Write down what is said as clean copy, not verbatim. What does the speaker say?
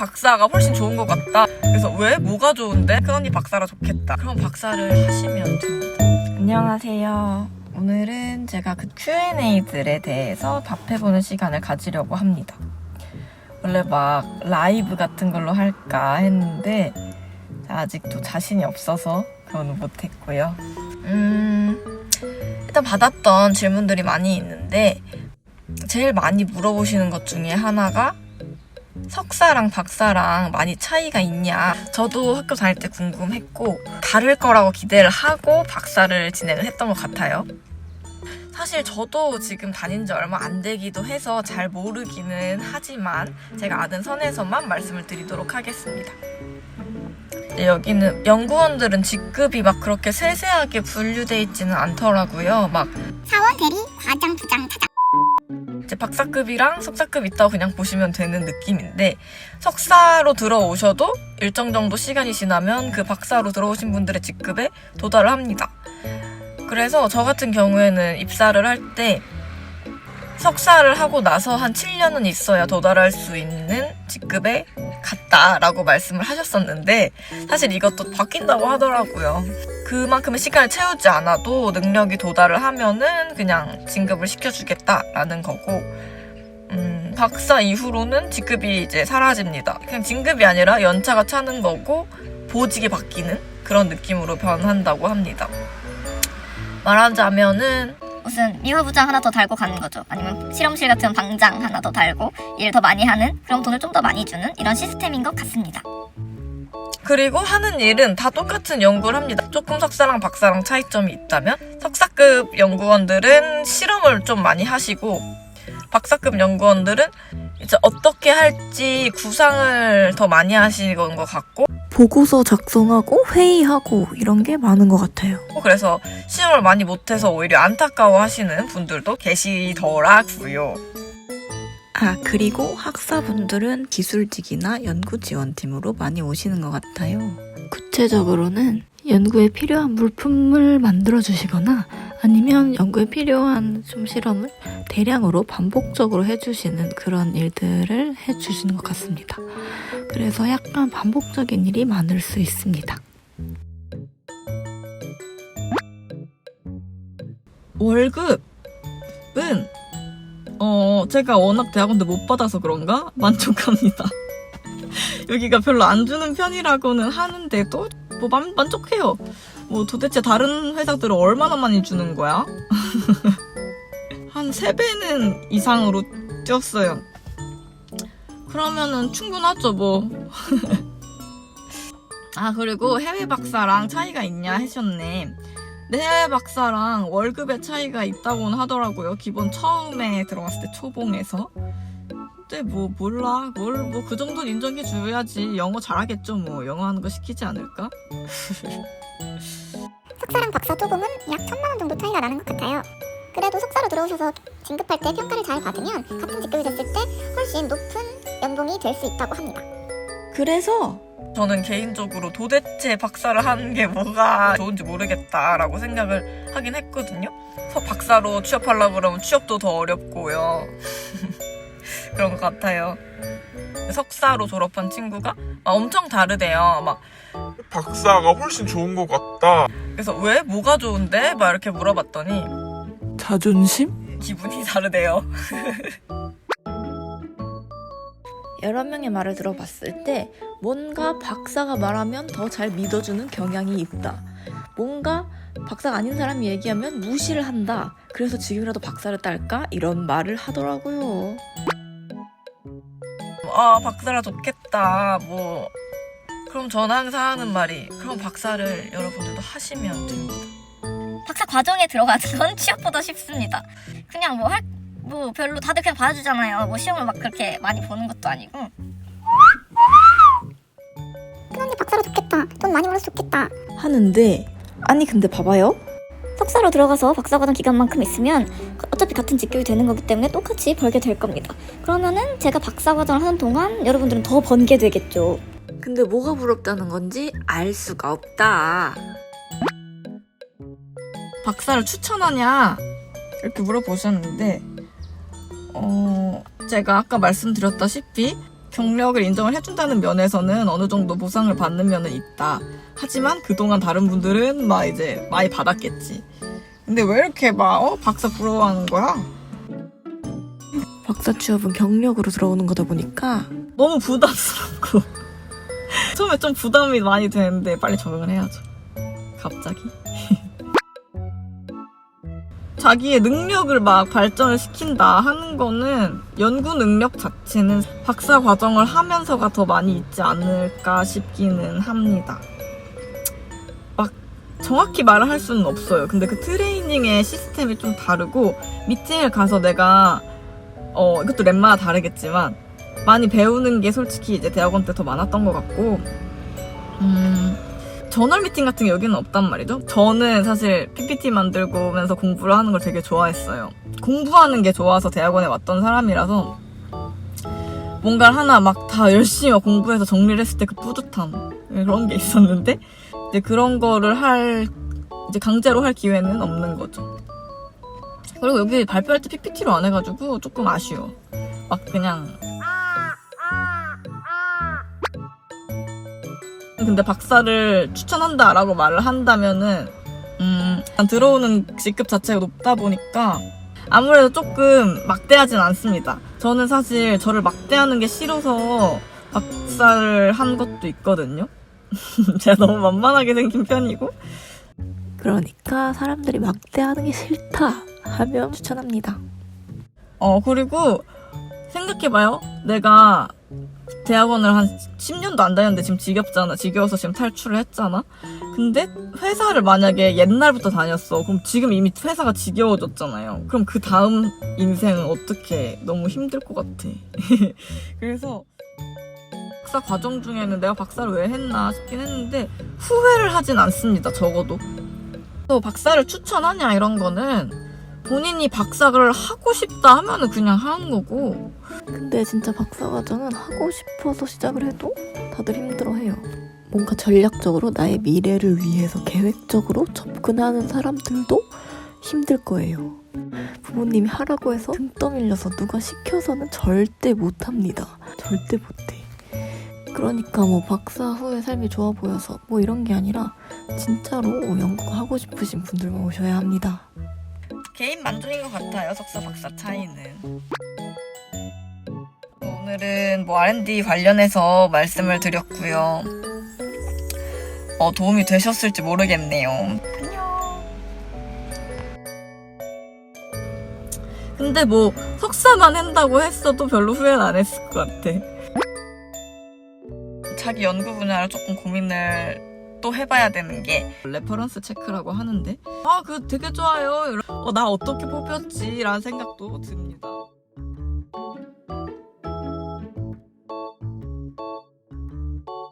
박사가 훨씬 좋은 것 같다. 그래서 왜? 뭐가 좋은데? 큰언니 박사라 좋겠다. 그럼 박사를 하시면 됩니다. 안녕하세요. 오늘은 제가 그 Q&A들에 대해서 답해보는 시간을 가지려고 합니다. 원래 막 라이브 같은 걸로 할까 했는데 아직도 자신이 없어서 그건 못했고요. 일단 받았던 질문들이 많이 있는데 제일 많이 물어보시는 것 중에 하나가 석사랑 박사랑 많이 차이가 있냐. 저도 학교 다닐 때 궁금했고 다를 거라고 기대를 하고 박사를 진행을 했던 것 같아요. 사실 저도 지금 다닌 지 얼마 안 되기도 해서 잘 모르기는 하지만 제가 아는 선에서만 말씀을 드리도록 하겠습니다. 여기는 연구원들은 직급이 막 그렇게 세세하게 분류돼 있지는 않더라고요. 막 사원, 대리, 과장, 부장, 차장. 이제 박사급이랑 석사급 있다고 그냥 보시면 되는 느낌인데 석사로 들어오셔도 일정 정도 시간이 지나면 그 박사로 들어오신 분들의 직급에 도달을 합니다. 그래서 저 같은 경우에는 입사를 할 때 석사를 하고 나서 한 7년은 있어야 도달할 수 있는 직급에 갔다라고 말씀을 하셨었는데 사실 이것도 바뀐다고 하더라고요. 그만큼의 시간을 채우지 않아도 능력이 도달을 하면은 그냥 진급을 시켜주겠다라는 거고 박사 이후로는 직급이 이제 사라집니다. 그냥 진급이 아니라 연차가 차는 거고 보직이 바뀌는 그런 느낌으로 변한다고 합니다. 말하자면은 무슨 미화부장 하나 더 달고 가는 거죠. 아니면 실험실 같은 방장 하나 더 달고 일 더 많이 하는, 그럼 돈을 좀 더 많이 주는 이런 시스템인 것 같습니다. 그리고 하는 일은 다 똑같은 연구를 합니다. 조금 석사랑 박사랑 차이점이 있다면 석사급 연구원들은 실험을 좀 많이 하시고 박사급 연구원들은 이제 어떻게 할지 구상을 더 많이 하시는 것 같고 보고서 작성하고 회의하고 이런 게 많은 것 같아요. 그래서 시험을 많이 못해서 오히려 안타까워 하시는 분들도 계시더라고요. 그리고 학사분들은 기술직이나 연구지원팀으로 많이 오시는 것 같아요. 구체적으로는 연구에 필요한 물품을 만들어주시거나 아니면 연구에 필요한 좀 실험을 대량으로 반복적으로 해주시는 그런 일들을 해주시는 것 같습니다. 그래서 약간 반복적인 일이 많을 수 있습니다. 월급은 제가 워낙 대학원도 못 받아서 그런가 만족합니다. 여기가 별로 안 주는 편이라고는 하는데도 뭐 만족해요. 뭐 도대체 다른 회사들은 얼마나 많이 주는 거야? 한 3배는 이상으로 뛰었어요. 그러면은 충분하죠 뭐. 그리고 해외 박사랑 차이가 있냐 하셨네. 해외 박사랑 월급의 차이가 있다고는 하더라고요. 기본 처음에 들어갔을 때 초봉에서. 근데 뭐 몰라. 뭐 그 정도는 인정해 줘야지. 영어 잘하겠죠 뭐. 영어 하는 거 시키지 않을까? 석사랑 박사 초봉은 약 1,000만 원 정도 차이가 나는 것 같아요. 그래도 석사로 들어오셔서 진급할 때 평가를 잘 받으면 같은 직급이 됐을 때 훨씬 높은 연봉이 될 수 있다고 합니다. 그래서 저는 개인적으로 도대체 박사를 하는 게 뭐가 좋은지 모르겠다라고 생각을 하긴 했거든요. 박사로 취업하려고 그러면 취업도 더 어렵고요. 그런 것 같아요. 석사로 졸업한 친구가 엄청 다르대요. 막 박사가 훨씬 좋은 것 같다. 그래서 왜? 뭐가 좋은데? 막 이렇게 물어봤더니 자존심? 기분이 다르대요. 여러 명의 말을 들어봤을 때 뭔가 박사가 말하면 더 잘 믿어주는 경향이 있다. 뭔가 박사가 아닌 사람이 얘기하면 무시를 한다. 그래서 지금이라도 박사를 딸까? 이런 말을 하더라고요. 박사라 좋겠다. 뭐 그럼 저는 항상 하는 말이 그럼 박사를 여러분들도 하시면 됩니다. 박사 과정에 들어가는 건 취업보다 쉽습니다. 그냥 뭐 별로 다들 그냥 받아주잖아요. 뭐 시험을 막 그렇게 많이 보는 것도 아니고. 큰언니 박사로 좋겠다. 돈 많이 벌어서 좋겠다. 하는데 근데 봐봐요. 석사로 들어가서 박사과정 기간만큼 있으면 어차피 같은 직급이 되는 거기 때문에 똑같이 벌게 될 겁니다. 그러면은 제가 박사과정을 하는 동안 여러분들은 더 번게 되겠죠. 근데 뭐가 부럽다는 건지 알 수가 없다. 박사를 추천하냐? 이렇게 물어보셨는데 제가 아까 말씀드렸다시피 경력을 인정을 해준다는 면에서는 어느 정도 보상을 받는 면은 있다. 하지만 그동안 다른 분들은 막 이제 많이 받았겠지. 근데 왜 이렇게 막 박사 부러워하는 거야? 박사 취업은 경력으로 들어오는 거다 보니까 너무 부담스럽고 처음에 좀 부담이 많이 되는데 빨리 적응을 해야죠. 갑자기. 자기의 능력을 막 발전을 시킨다 하는 거는 연구 능력 자체는 박사 과정을 하면서가 더 많이 있지 않을까 싶기는 합니다. 막 정확히 말을 할 수는 없어요. 근데 그 트레이닝의 시스템이 좀 다르고 미팅을 가서 내가 이것도 랩마다 다르겠지만 많이 배우는 게 솔직히 이제 대학원 때 더 많았던 것 같고 저널 미팅 같은 게 여기는 없단 말이죠. 저는 사실 PPT 만들고 오면서 공부를 하는 걸 되게 좋아했어요. 공부하는 게 좋아서 대학원에 왔던 사람이라서 뭔가를 하나 막 다 열심히 공부해서 정리를 했을 때 그 뿌듯함 그런 게 있었는데 이제 그런 거를 이제 강제로 할 기회는 없는 거죠. 그리고 여기 발표할 때 PPT로 안 해가지고 조금 아쉬워. 막 그냥 근데 박사를 추천한다라고 말을 한다면은 들어오는 직급 자체가 높다 보니까 아무래도 조금 막대하진 않습니다. 저는 사실 저를 막대하는 게 싫어서 박사를 한 것도 있거든요. 제가 너무 만만하게 생긴 편이고. 그러니까 사람들이 막대하는 게 싫다 하면 추천합니다. 그리고 생각해봐요. 내가 대학원을 한 10년도 안 다녔는데 지금 지겹잖아. 지겨워서 지금 탈출을 했잖아. 근데 회사를 만약에 옛날부터 다녔어. 그럼 지금 이미 회사가 지겨워졌잖아요. 그럼 그 다음 인생은 어떻게 너무 힘들 것 같아. 그래서 박사 과정 중에는 내가 박사를 왜 했나 싶긴 했는데 후회를 하진 않습니다. 적어도. 또 박사를 추천하냐 이런 거는 본인이 박사를 하고 싶다 하면은 그냥 하는 거고. 근데 진짜 박사 과정은 하고 싶어서 시작을 해도 다들 힘들어해요. 뭔가 전략적으로 나의 미래를 위해서 계획적으로 접근하는 사람들도 힘들 거예요. 부모님이 하라고 해서 등 떠밀려서 누가 시켜서는 절대 못합니다. 절대 못해. 그러니까 뭐 박사 후에 삶이 좋아 보여서 뭐 이런 게 아니라 진짜로 연구하고 싶으신 분들만 오셔야 합니다. 개인 만족인 것 같아요. 석사 박사 차이는. 오늘은 뭐 R&D 관련해서 말씀을 드렸고요. 도움이 되셨을지 모르겠네요. 안녕. 근데 뭐 석사만 한다고 했어도 별로 후회는 안 했을 것 같아. 자기 연구 분야를 조금 고민을 또 해봐야 되는 게 레퍼런스 체크라고 하는데 그거 되게 좋아요. 나 어떻게 뽑혔지? 라는 생각도 듭니다.